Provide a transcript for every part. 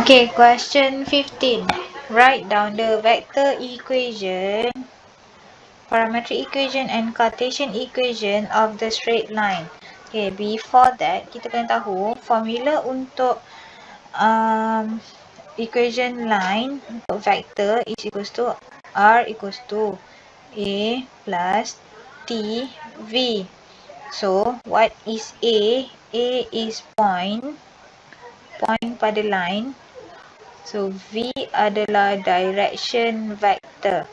Okay, question 15. Write down the vector equation, parametric equation and Cartesian equation of the straight line. Okay, before that, kita kena tahu formula untuk equation line untuk vector is equals to R equals to A plus T V. So, what is A? A is point pada line. So, V adalah direction vector.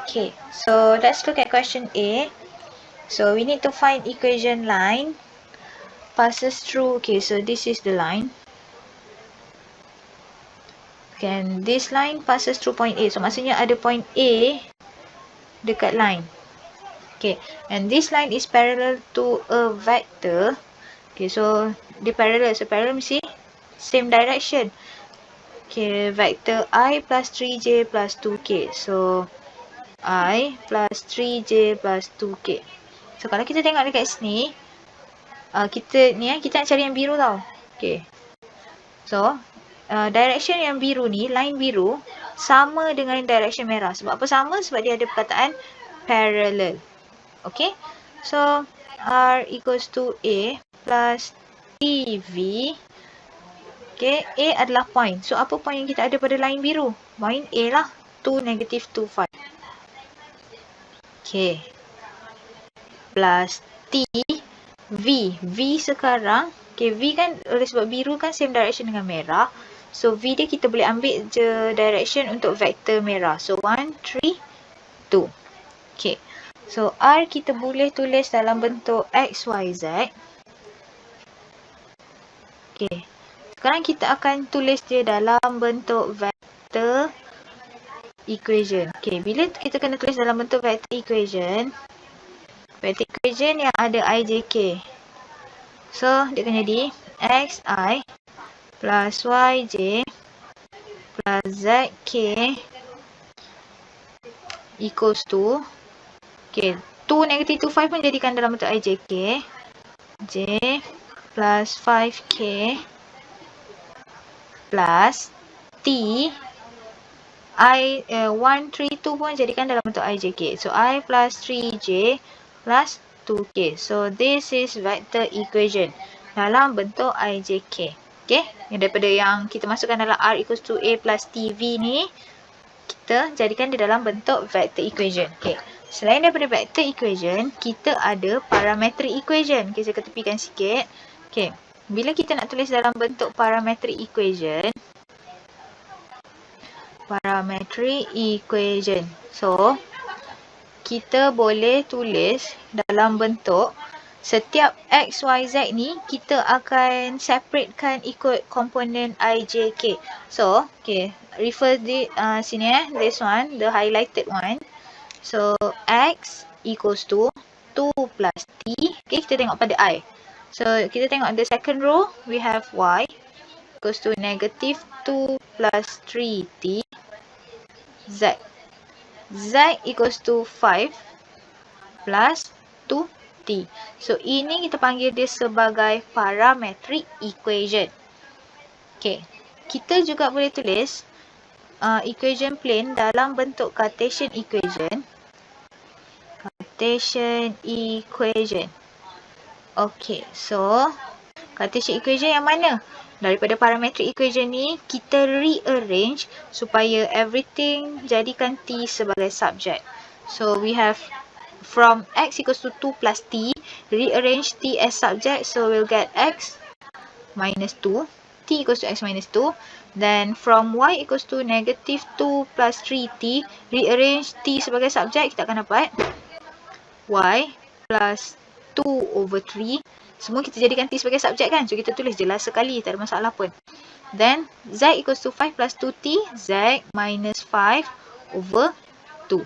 Okay, so let's look at question A. So, we need to find equation line passes through. Okay, so this is the line. Okay, and this line passes through point A. So, maksudnya ada point A dekat line. Okay, and this line is parallel to a vector. Okay, so dia parallel. So, parallel mesti same direction. Okay, vector I plus 3J plus 2K. So, I plus 3J plus 2K. So, kalau kita tengok dekat sini, kita nak cari yang biru tau. Okay. So, direction yang biru ni, line biru, sama dengan direction merah. Sebab apa sama? Sebab dia ada perkataan parallel. Okay. So, R equals to A plus TV. Okay, A adalah point. So, apa point yang kita ada pada line biru? Point A lah. 2, negative 2, 5. Okay. Plus T, V. V sekarang, okay, V kan oleh sebab biru kan same direction dengan merah. So, V dia kita boleh ambil je direction untuk vektor merah. So, 1, 3, 2. Okay. So, R kita boleh tulis dalam bentuk X, Y, Z. Okay. Sekarang kita akan tulis dia dalam bentuk vector equation. Okay, bila kita kena tulis dalam bentuk vector equation yang ada IJK. So, dia akan jadi XI plus YJ plus ZK equals to, okay, 2 negative 2, 5 pun jadikan dalam bentuk IJK. J plus 5K plus T I 1, 3, 2 pun jadikan dalam bentuk IJK. So, I plus 3J plus 2K. So, this is vector equation dalam bentuk IJK. Okay. Yang daripada yang kita masukkan dalam R equals to A plus TV ni, kita jadikan dia dalam bentuk vector equation. Okay. Selain daripada vector equation, kita ada parametric equation. Okay, saya ketepikan sikit. Okay. Bila kita nak tulis dalam bentuk parametric equation, so, kita boleh tulis dalam bentuk setiap X, Y, Z ni kita akan separatekan ikut komponen IJK. So, okay, refer the sini this one, the highlighted one. So, X equals to 2 plus T. Okay, kita tengok pada I. So, kita tengok the second row, we have Y equals to negative 2 plus 3T. Z. Z equals to 5 plus 2T. So, ini kita panggil dia sebagai parametric equation. Okay. Kita juga boleh tulis equation plane dalam bentuk Cartesian equation. Okay. So, Cartesian equation yang mana? Daripada parametric equation ni, kita rearrange supaya everything jadikan T sebagai subject. So, we have from X equals to 2 plus T, rearrange T as subject. So, we'll get X minus 2. T equals to X minus 2. Then, from Y equals to negative 2 plus 3T, rearrange T sebagai subject, kita akan dapat Y plus 2 over 3. Semua kita jadikan T sebagai subjek kan. So, kita tulis jelas sekali. Tak ada masalah pun. Then, Z equals to 5 plus 2T. Z minus 5 over 2.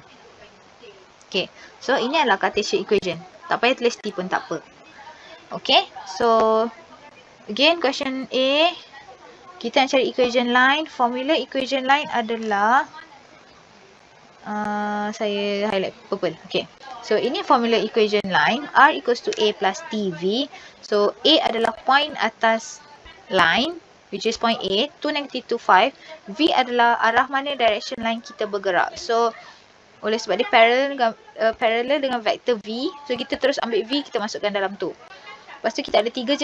Okay. So, ini adalah Cartesian equation. Tak payah tulis T pun tak apa. Okay. So, again, question A. Kita nak cari equation line. Formula equation line adalah Saya highlight purple. Okay. So, ini formula equation line. R equals to A plus TV. So, A adalah point atas line, which is point A, 2, negative 2, 5. V adalah arah mana direction line kita bergerak. So, oleh sebab dia parallel dengan vektor V. So, kita terus ambil V, kita masukkan dalam tu. Lepas tu kita ada tiga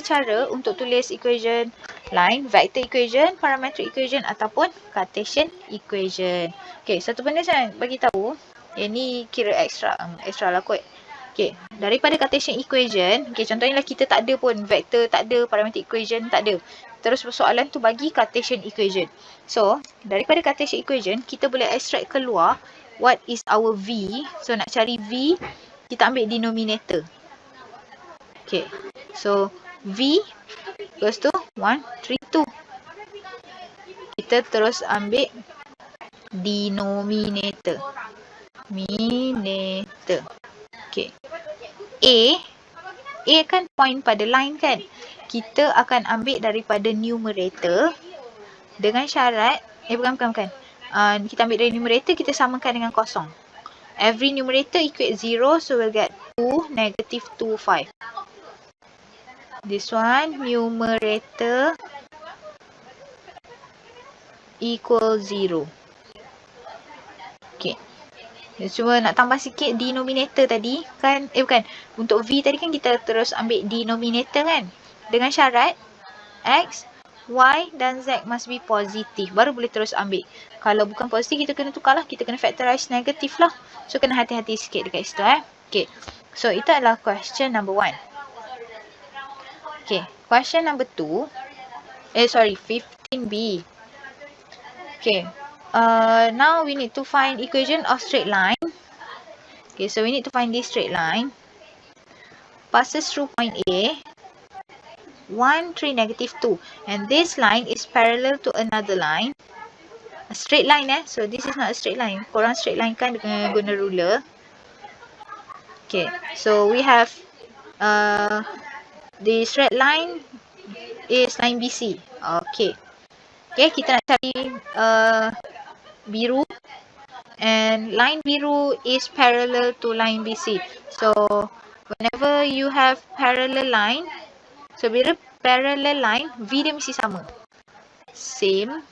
cara untuk tulis equation line, vector equation, parametric equation ataupun Cartesian equation. Okay, satu benda saya bagi tahu, ini kira extra lah kot. Okay, daripada Cartesian equation, okay, contohnya lah kita tak ada pun vector, tak ada parametric equation, tak ada. Terus persoalan tu bagi Cartesian equation. So, daripada Cartesian equation, kita boleh extract keluar what is our V. So, nak cari V, kita ambil denominator. Okay, so V equals to 1, 3, 2. Kita terus ambil denominator. Okay. A kan point pada line kan. Kita akan ambil daripada numerator dengan syarat, bukan. Kita ambil dari numerator, kita samakan dengan kosong. Every numerator equate 0, so we'll get 2, negative 2, 5. This one, numerator equal 0. Okay. Cuma nak tambah sikit denominator tadi kan. Bukan. Untuk V tadi kan kita terus ambil denominator kan. Dengan syarat X, Y dan Z must be positif. Baru boleh terus ambil. Kalau bukan positif, kita kena tukar lah. Kita kena factorize negatif lah. So, kena hati-hati sikit dekat situ Okay. So, itu adalah question number 1. Okay, question number 2. 15B. Okay, now we need to find equation of straight line. Okay, so we need to find this straight line. Passes through point A. 1, 3, negative 2. And this line is parallel to another line. A straight line So, this is not a straight line. Korang straight line kan dengan guna ruler. Okay, so we have the straight line is line BC. Okay. Okay, kita nak cari biru. And line biru is parallel to line BC. So, whenever you have parallel line, so bila parallel line, V dia mesti sama. Same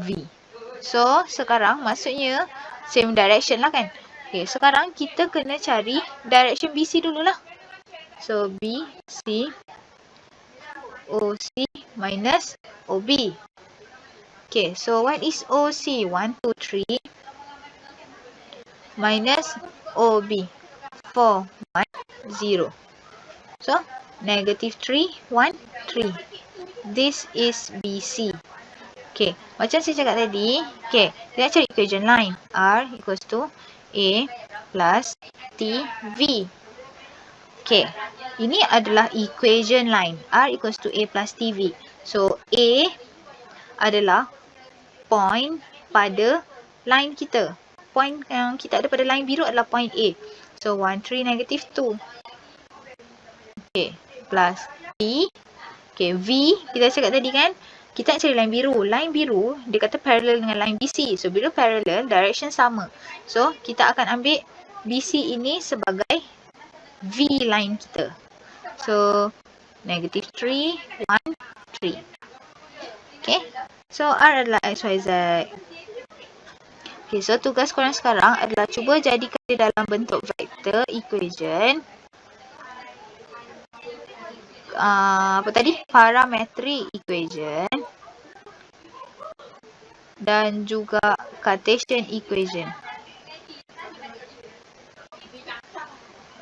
V. So, sekarang maksudnya same direction lah kan. Okay, sekarang kita kena cari direction BC dululah. So, BC OC minus OB. Okay, so what is OC? 1, 2, 3 minus OB. 4, 1, 0. So, negative 3, 1, 3. This is BC. Okay, macam saya cakap tadi, okay, kita nak cari equation line. R equals to A plus TV. Okay, ini adalah equation line. R equals to A plus TV. So, A adalah point pada line kita. Point yang kita ada pada line biru adalah point A. So, 1, 3, negative 2. Okay, plus V. Okay, V, kita cakap tadi kan, kita nak cari line biru. Line biru, dia kata parallel dengan line BC. So, bila parallel, direction sama. So, kita akan ambil BC ini sebagai V line kita. So, negative 3, 1, 3. Okay. So, R adalah X, Y, Z. Okay, so tugas korang sekarang adalah cuba jadikan dia dalam bentuk vector equation. Apa tadi? Parametric equation. Dan juga Cartesian equation.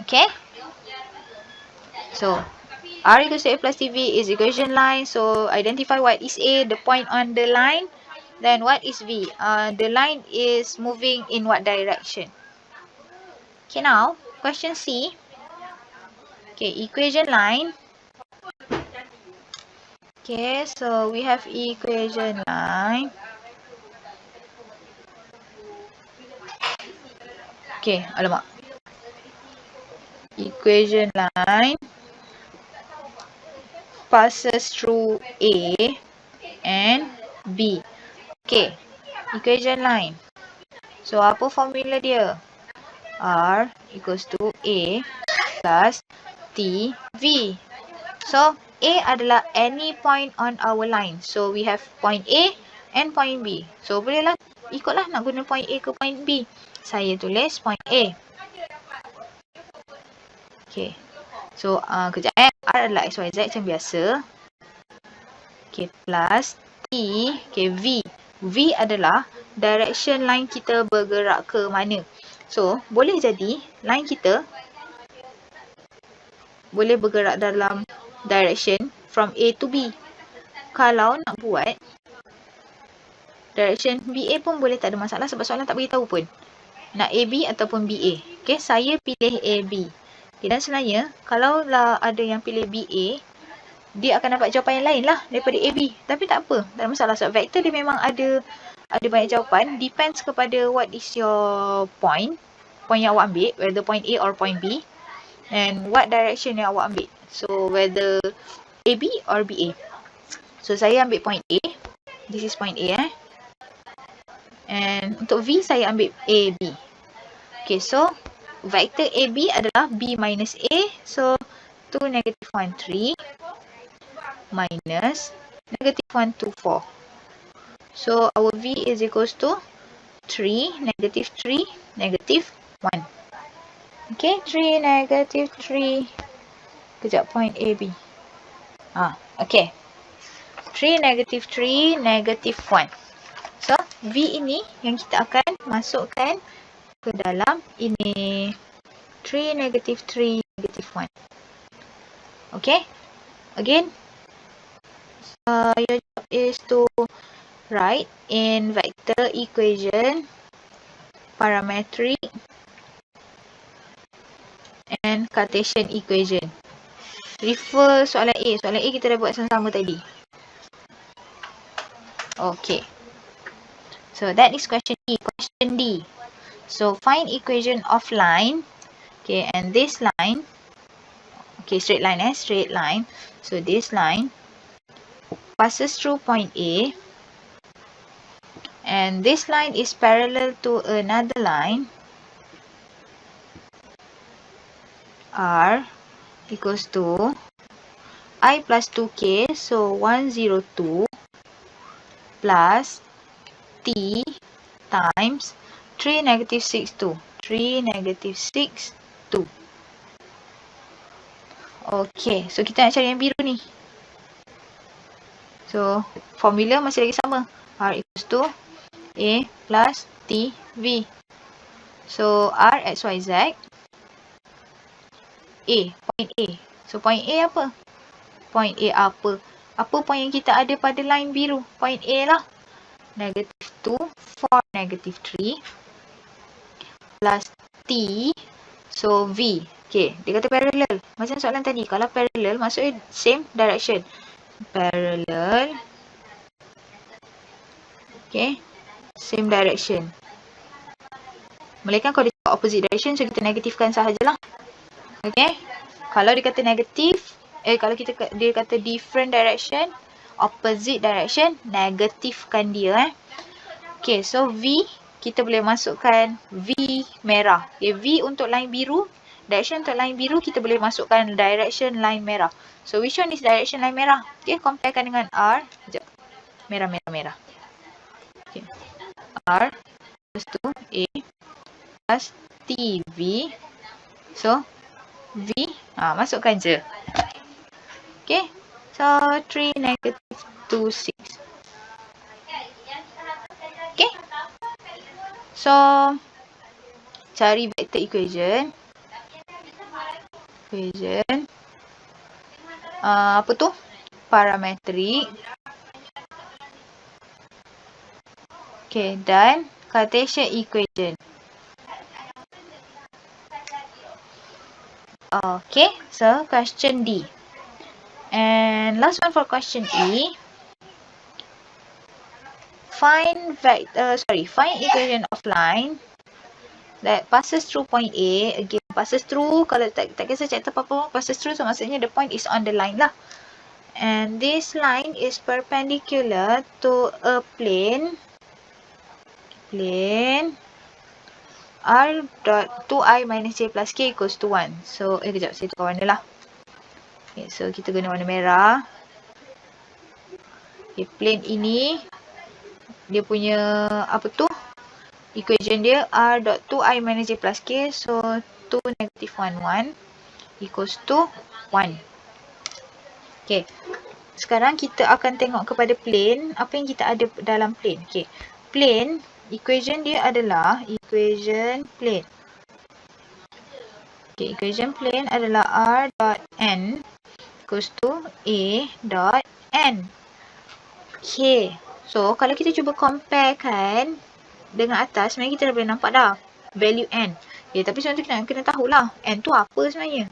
Okay. So, R equals to A plus TV is equation line. So, identify what is A, the point on the line. Then, what is V? The line is moving in what direction? Okay, now, question C. Okay, equation line. Okay, so we have equation line. Okay, alamak. Equation line passes through A and B. Okay, equation line. So, apa formula dia? R equals to A plus T V. So, A adalah any point on our line. So, we have point A and point B. So, bolehlah ikutlah nak guna point A ke point B. Saya tulis point A. Okay. So, kejap R adalah X, Y, Z macam biasa. Okay, plus T, okay, V. V adalah direction line kita bergerak ke mana. So, boleh jadi line kita boleh bergerak dalam direction from A to B. Kalau nak buat direction BA pun boleh, tak ada masalah sebab soalan tak beritahu pun. Nak AB ataupun BA. Okay, saya pilih AB. Okay, dan sebenarnya, kalau lah ada yang pilih BA, dia akan dapat jawapan yang lain lah daripada AB. Tapi tak apa, tak ada masalah. Sebab vektor dia memang ada banyak jawapan. Depends kepada what is your point. Point yang awak ambil, whether point A or point B. And what direction yang awak ambil. So, whether AB or BA. So, saya ambil point A. This is point A. And untuk V, saya ambil AB. Okay, so vector AB adalah B minus A. So, 2, negative 1, 3. Minus negative 1, 2, 4. So, our V is equals to 3, negative 3, negative 1. Okay, 3, negative 3. Kejap, point AB. Okay. 3, negative 3, negative 1. So, V ini yang kita akan masukkan ke dalam ini. 3, negative 3, negative 1. Okay. Again, your job is to write in vector equation, parametric, and Cartesian equation. Refer soalan A. Soalan A kita dah buat sama-sama tadi. Okay. So, that is question D. Question D. So, find equation of line. Okay, and this line. Okay, straight line. Straight line. So, this line passes through point A. And this line is parallel to another line. R equals to I plus 2K. So, 102 plus T times 3, negative 6, 2. 3, negative 6, 2. Okay, so kita nak cari yang biru ni. So, formula masih lagi sama. R equals to A plus T V. So, R X, Y, Z. A, point A. So, point A apa? Point A apa? Apa point yang kita ada pada line biru? Point A lah. Negative 2, 4, negative 3. Plus T. So, V. Okay, dia kata parallel. Macam soalan tadi. Kalau parallel, maksudnya same direction. Parallel. Okay. Same direction. Melainkan kalau dia cakap opposite direction, so kita negatifkan sahajalah. Okay. Kalau dia kata negatif, kalau dia kata different direction, opposite direction, negatifkan dia. Okay, so V, kita boleh masukkan V merah. Okay, V untuk line biru. Direction untuk line biru, kita boleh masukkan direction line merah. So, which one is direction line merah? Okay, comparekan dengan R. Sekejap. Merah, merah, merah. Okay. R equals to A plus TV. So, V, masukkan je. Okay. So, 3, negative 2, 6. Okay. So, cari vector equation. Apa tu? Parametric. Okay, dan Cartesian equation. Okay, so question D. And last one for question E. Find equation of line that passes through point A. Again, passes through, kalau tak kisah chapter apa-apa, passes through, so maksudnya the point is on the line lah. And this line is perpendicular to a plane plane R dot 2i minus j plus k equals to 1. So, kejap, saya tukar warna lah. Okay, so, kita guna warna merah. Okay, plane ini, dia punya, apa tu? Equation dia R dot 2i minus j plus k. So, 2 negative 1, 1 equals to 1. Okay. Sekarang kita akan tengok kepada plane. Apa yang kita ada dalam plane? Okay. Plane, equation dia adalah equation plane. Okay, equation plane adalah R dot N equals to A dot N. Okay. So, kalau kita cuba compare kan dengan atas, sebenarnya kita dah boleh nampak dah value N. Okay, tapi sebenarnya kita kena tahulah N tu apa sebenarnya.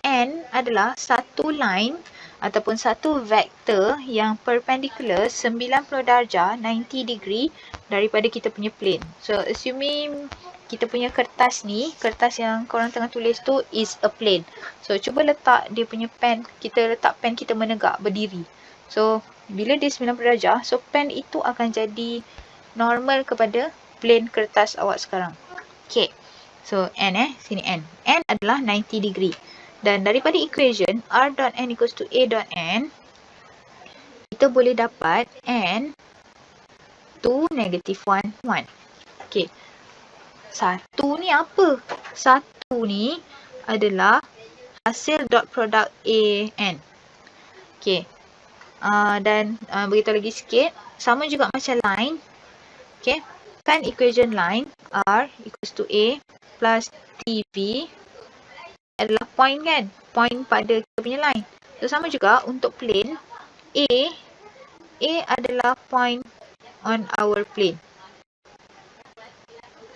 N adalah satu line ataupun satu vektor yang perpendicular 90 darjah 90 degree daripada kita punya plane. So, assuming kita punya kertas ni, kertas yang korang tengah tulis tu is a plane. So, cuba letak dia punya pen, kita letak pen kita menegak, berdiri. So, bila dia 90 darjah, so pen itu akan jadi normal kepada plane kertas awak sekarang. Okay. So, N sini N. N adalah 90 degree. Dan daripada equation R dot N equals to A dot N, kita boleh dapat N 2 negative 1, 1. Okay. Satu ni apa? Satu ni adalah hasil dot product A, N. Okay. Dan beritahu lagi sikit. Sama juga macam line. Okay. Kan equation line R equals to A plus TV adalah point kan? Point pada kita punya line. So, sama juga untuk plane. A adalah point on our plane.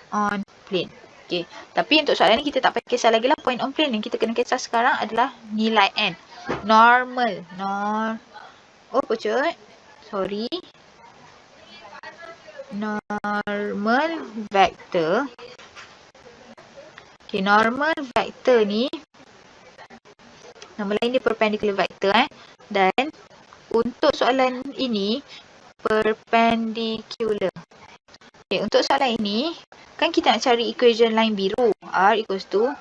On plane. Okay. Tapi untuk soalan ni kita tak payah kisah lagi lah point on plane. Yang kita kena kisah sekarang adalah nilai N. Normal. Oh, pucut. Sorry. Normal vector. Okay, normal vector ni, nama lain dia perpendicular vector Dan untuk soalan ini, perpendicular. Okay, untuk soalan ini, kan kita nak cari equation line biru. R equals to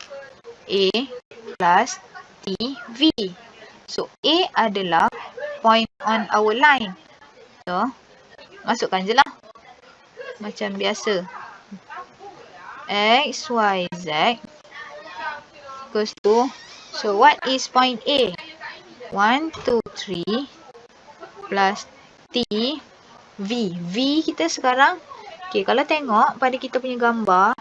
A plus TV. So, A adalah point on our line. So, masukkan je lah. Macam biasa. X, Y, Z equals to, so what is point A? 1, 2, 3 plus T, V. V kita sekarang, okay, kalau tengok pada kita punya gambar,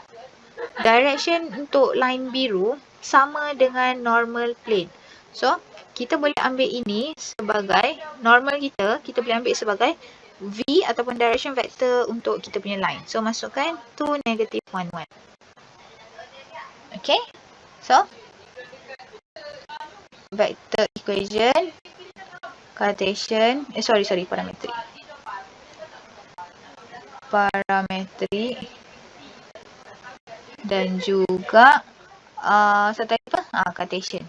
direction untuk line biru sama dengan normal plane. So, kita boleh ambil ini sebagai, normal kita boleh ambil sebagai V ataupun direction vector untuk kita punya line. So, masukkan 2, negative 1, 1. Okay. So, vector equation, Cartesian, parametrik. Parametrik. Dan juga, satu lagi apa? Cartesian.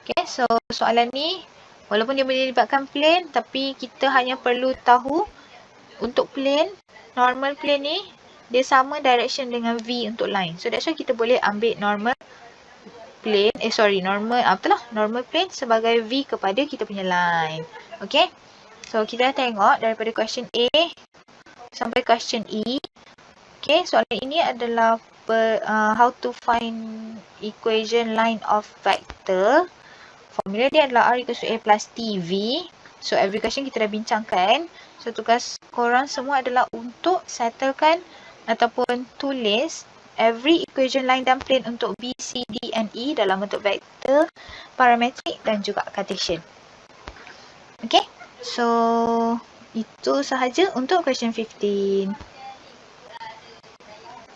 Okay, so soalan ni, walaupun dia boleh libatkan plane, tapi kita hanya perlu tahu untuk plane, normal plane ni, dia sama direction dengan V untuk line. So that's why kita boleh ambil normal plane, normal plane sebagai V kepada kita punya line. Okay. So kita tengok daripada question A sampai question E. Okay, soalan ini adalah how to find equation line of vector. Formula dia adalah R equals to A plus TV. So, every question kita dah bincangkan. So, tugas korang semua adalah untuk settlekan ataupun tulis every equation line dan plane untuk B, C, D and E dalam bentuk vektor, parametrik dan juga Cartesian. Okay. So, itu sahaja untuk question 15.